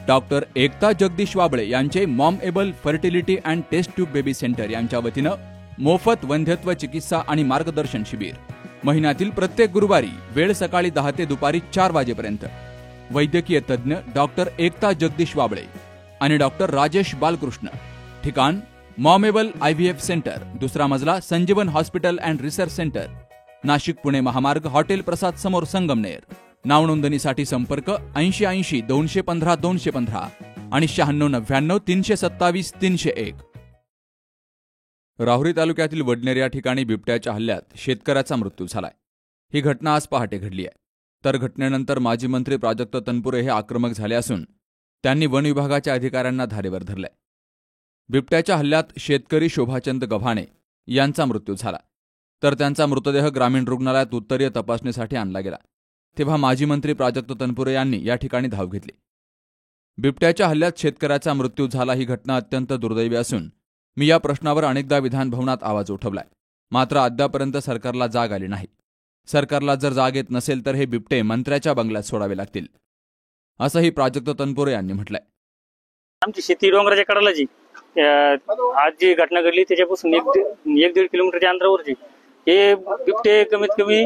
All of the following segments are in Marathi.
डॉक्टर एकता जगदीश वाबळे यांचे Mom Able Fertility and Test Tube Baby Centre यांच्या वतीनं मोफत वंध्यत्व चिकित्सा आणि मार्गदर्शन शिबिर महिन्यातील प्रत्येक गुरुवारी, वेळ सकाळी 10 ते दुपारी 4 वाजेपर्यंत. वैद्यकीय तज्ज्ञ डॉक्टर एकता जगदीश वाबळे आणि डॉक्टर राजेश बालकृष्ण. ठिकाण मॉमेबल IVF सेंटर, दुसरा मजला, संजीवन hospital and research centre, Nashik Pune महामार्ग, हॉटेल प्रसाद समोर, संगमनेर. नाव नोंदणीसाठी संपर्क 8080 215 215 आणि 9699 327 301. राहुरी तालुक्यातील वडनेर या ठिकाणी बिबट्याच्या हल्ल्यात शेतकऱ्याचा मृत्यू झालाय. ही घटना आज पहाटे घडली आहे. तर घटनेनंतर माजी मंत्री प्राजक्त तनपुरे हे आक्रमक झाले असून त्यांनी वन विभागाच्या अधिकाऱ्यांना धारेवर धरले. बिबट्याच्या हल्ल्यात शेतकरी शोभाचंद गव्हाणे यांचा मृत्यू झाला, तर त्यांचा मृतदेह ग्रामीण रुग्णालयात उत्तरीय तपासणीसाठी आणला गेला. तेव्हा माजी मंत्री प्राजक्त तनपुरे यांनी या ठिकाणी धाव घेतली. बिबट्याच्या हल्ल्यात शेतकऱ्याचा मृत्यू झाला ही घटना अत्यंत दुर्दैवी असून मी या प्रश्नावर अनेकदा विधानभवनात आवाज उठवलाय, मात्र अद्यापर्यंत सरकारला जाग आली नाही. सरकारला जर जाग येत नसेल तर हे बिबटे मंत्र्याच्या बंगल्यात सोडावे लागतील, असंही प्राजक्त तनपुरे यांनी म्हटलंय. आमची शेती डोंगराच्या कडाला जी आज जी घटना घडली त्याच्यापासून 1-1.5 किलोमीटरच्या अंतरावरची हे बिबटे कमीत कमी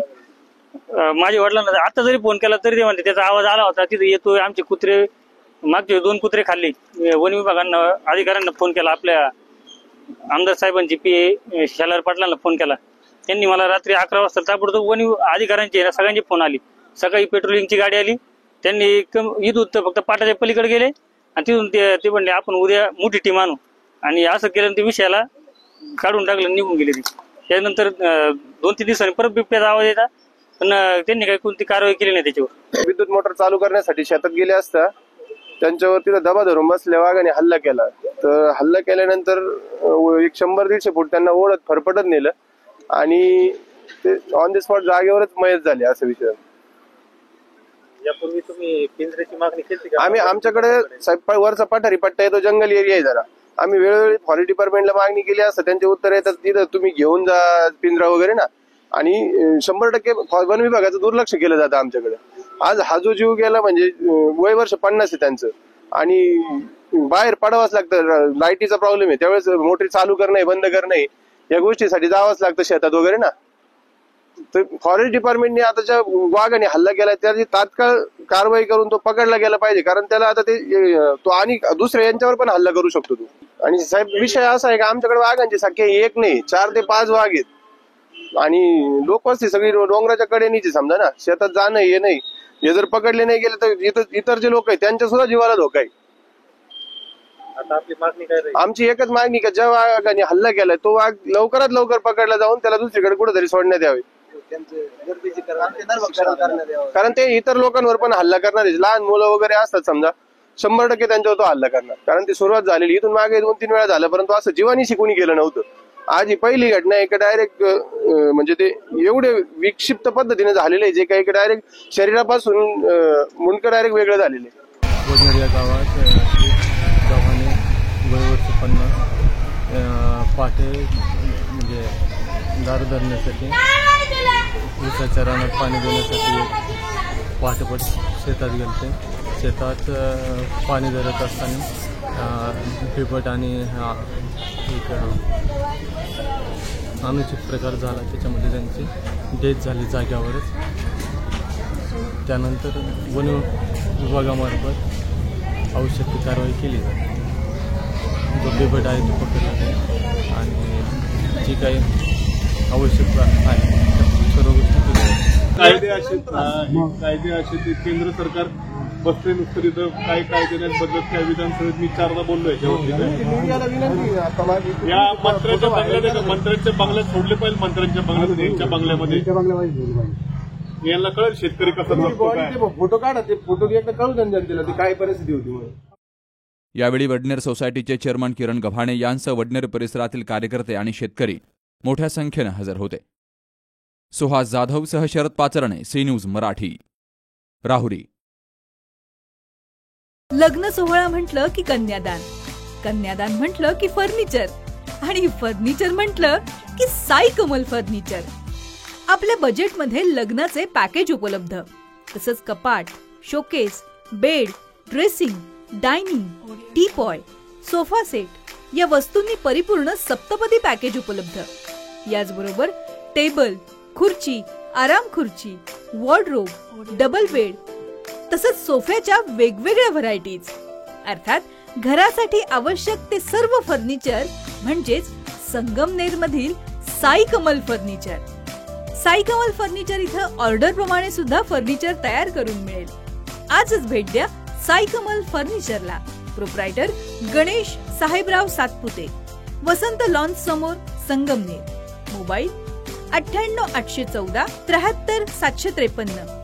माझ्या वडिलांना आता जरी फोन केला तरी ते म्हणते त्याचा आवाज आला होता, तिथे येतोय. आमचे कुत्रे मागचे 2 कुत्रे खाल्ले. वन विभागांना अधिकाऱ्यांना फोन केला, आपल्या आमदार साहेबांची PA शालार पाटलांना फोन केला. त्यांनी मला रात्री 11 वाजता ताबडतोब वन अधिकाऱ्यांचे सगळ्यांचे फोन आले. सकाळी पेट्रोलिंगची गाडी आली. त्यांनी इथून फक्त पाटाच्या पलीकडे गेले आणि तिथून ते म्हणले आपण उद्या मोठी टीम आणू आणि असं केलं. ते विषयाला काढून टाकलं, निघून गेले. त्यानंतर 2-3 दिवसांनी परत बिबट्याचा आवाज येतात, पण त्यांनी काही कोणती कारवाई केली नाही त्याच्यावर. विद्युत मोटर चालू करण्यासाठी शेतात गेले असता त्यांच्यावर तिथं दबा धरून बसल्या वाघाने हल्ला केला. तर हल्ला केल्यानंतर 100-150 फूट त्यांना ओढत फरफटत नेलं आणि ते ऑन द स्पॉट जागेवरच मयत झाले. असं विषय. यापूर्वी तुम्ही केंद्राची मागणी केली का? आम्ही आमच्याकडे वरचा पठारी पट्टा येतो, जंगल एरिया आहे जरा. आम्ही वेळोवेळी फॉरेस्ट डिपार्टमेंटला मागणी केली असतं, त्यांचे उत्तर येतात तिथं तुम्ही घेऊन जा पिंजरा वगैरे ना. आणि 100% वन विभागाचं दुर्लक्ष केलं जातं आमच्याकडे. आज हा जो जीव गेला म्हणजे वय वर्ष 50 आहे त्यांचं आणि बाहेर पडावंच लागतं. लाईटीचा प्रॉब्लेम आहे, त्यावेळेस मोटरी चालू करणं बंद करणं या गोष्टीसाठी जावंच लागतं शेतात वगैरे ना. तर फॉरेस्ट डिपार्टमेंटने आता ज्या वाघाने हल्ला केला त्याची तात्काळ कारवाई करून तो पकडला गेला पाहिजे, कारण त्याला आता तो आणि दुसऱ्या यांच्यावर पण हल्ला करू शकतो तो. आणि साहेब विषय असा आहे का आमच्याकडे वाघांची संख्या 1 नाही 4 ते 5 वाघ आहेत आणि लोकवस्ती सगळी डोंगराच्या कडेनीची. समजा ना, शेतात जाणं हे नाही. हे जर पकडले नाही गेले तर इतर जे लोक आहेत त्यांच्या सुद्धा जीवाला धोका आहे. आता आपली मागणी काय राहील? आमची एकच मागणी का ज्या वाघाने हल्ला केलाय तो वाघ लवकरात लवकर पकडला जाऊन त्याला दुसरीकडे कुठेतरी सोडण्यात यावे, कारण ते इतर लोकांवर पण हल्ला करणार आहे. लहान मुलं वगैरे असतात समजा, 100% त्यांच्यावर तो हल्ला करणार. कारण ती सुरुवात झालेली इथून मागे 2-3 वेळा झालं, परंतु असं जीवानीशी कोणी केलं नव्हतं. आज ही पहिली घटना आहे. डायरेक्ट म्हणजे ते एवढे विक्षिप्त पद्धतीने झालेले आहे जे काही डायरेक्ट शरीरापासून मुंडकं डायरेक्ट वेगळं झालेले. वडनेर या गावात गव्हाणे वय वर्ष 50 पहाटे म्हणजे दारू धरण्यासाठी ऊसाच्या रानात पाणी देण्यासाठी पहाटेपट शेतात गेले. शेतात पाणी धरत असताना बिबट आणि एक अनुचित प्रकार झाला, त्याच्यामध्ये त्यांची डेथ झाली जाग्यावरच. त्यानंतर वन विभागामार्फत आवश्यक ती कारवाई केली जाते. जो बिबट आहे तो पकडला जाईल आणि जी काही आवश्यकता आहे सर्व गोष्टी केल्या जातात. कायदे असे केंद्र सरकार बसले नुसतं तिथं काय कायद्यात बदलत काय. विधानसभेत मी 4दा बोललोय या मंत्र्यांच्या बंगल्यात सोडले पाहिजे. मंत्र्यांच्या बंगल्यात त्यांच्या बंगल्यामध्ये यांना कळेल शेतकरी कसं फोटो काढा, ते फोटो एकदा कळू जनतेला ती काय परिस्थिती होती. यावेळी वडनेर सोसायटीचे चेअरमन किरण गव्हाणे यांसह वडनेर परिसरातील कार्यकर्ते आणि शेतकरी मोठ्या संख्येनं हजर होते. सुहास जाधव सह शरद पाचरणे, सी न्यूज मराठी, राहुरी. लग्न सोहळा म्हटलं की कन्यादान, कन्यादान म्हटलं की फर्निचर आणि फर्निचर म्हटलं की साई कमल फर्निचर. आपल्या बजेटमध्ये लग्नाचे पॅकेज उपलब्ध, तसंच कपाट, showcase, bed, dressing, dining, teapoy, sofa set या वस्तूंनी परिपूर्ण सप्तपदी पॅकेज उपलब्ध. याचबरोबर टेबल, खुर्ची, आराम खुर्ची, वॉर्डरोब, डबल बेड तसंच सोफ्याच्या वेगवेगळ्या व्हरायटीज. अर्थात घरासाठी आवश्यक ते सर्व फर्निचर म्हणजेच संगमनेर मधील साई कमल फर्निचर. साई कमल फर्निचर इथं ऑर्डर प्रमाणे सुद्धा फर्निचर तयार करून मिळेल. आजच भेट द्या साई कमल फर्निचरला. प्रोप्रायटर गणेश साहेबराव सातपुते, वसंत लॉन्स समोर, संगमनेर. मोबाईल 98 814 73 753.